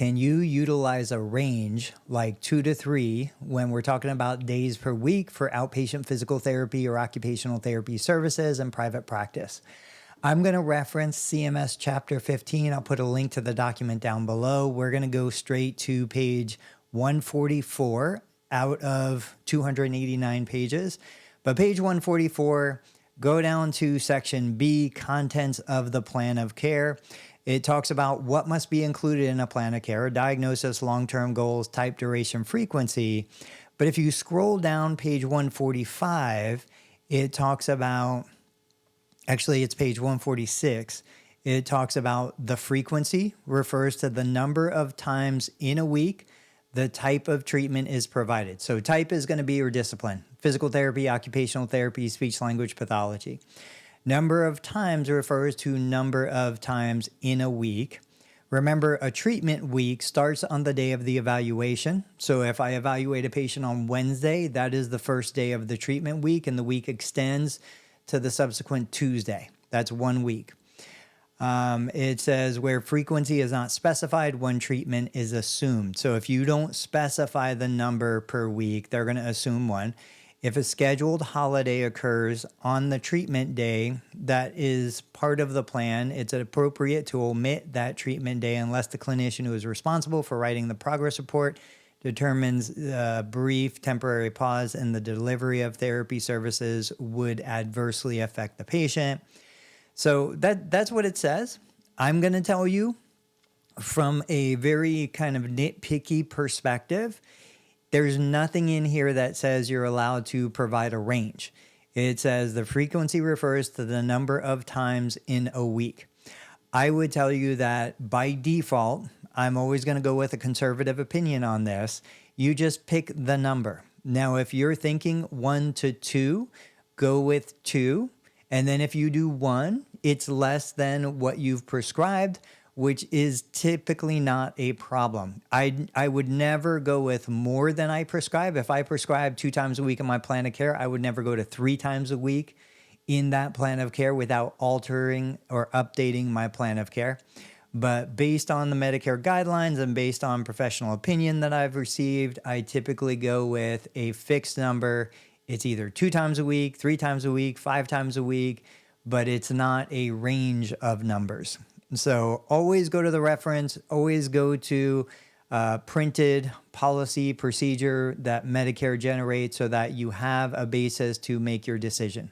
Can you utilize a range like 2 to 3 when we're talking about days per week for outpatient physical therapy or occupational therapy services and private practice? I'm going to reference CMS Chapter 15. I'll put a link to the document down below. We're going to go straight to page 144 out of 289 pages. But page 144, go down to section B, contents of the plan of care. It talks about what must be included in a plan of care: diagnosis, long-term goals, type, duration, frequency. But if you scroll down page 145, it talks about, actually it's page 146, it talks about the frequency, refers to the number of times in a week the type of treatment is provided. So type is going to be your discipline: physical therapy, occupational therapy, speech language pathology. Number of times refers to number of times in a week. Remember, a treatment week starts on the day of the evaluation. So if I evaluate a patient on Wednesday, that is the first day of the treatment week, and the week extends to the subsequent Tuesday. That's 1 week. It says where frequency is not specified, one treatment is assumed. So if you don't specify the number per week, they're going to assume one. If a scheduled holiday occurs on the treatment day that is part of the plan, it's appropriate to omit that treatment day unless the clinician who is responsible for writing the progress report determines a brief temporary pause in the delivery of therapy services would adversely affect the patient. So that's what it says. I'm going to tell you from a very kind of nitpicky perspective, there's nothing in here that says you're allowed to provide a range. It says the frequency refers to the number of times in a week. I would tell you that by default, I'm always going to go with a conservative opinion on this. You just pick the number. Now, if you're thinking 1 to 2, go with 2. And then if you do 1, it's less than what you've prescribed, which is typically not a problem. I would never go with more than I prescribe. If I prescribe 2 times a week in my plan of care, I would never go to 3 times a week in that plan of care without altering or updating my plan of care. But based on the Medicare guidelines and based on professional opinion that I've received, I typically go with a fixed number. It's either 2 times a week, 3 times a week, 5 times a week, but it's not a range of numbers. So always go to the reference, always go to printed policy procedure that Medicare generates so that you have a basis to make your decision.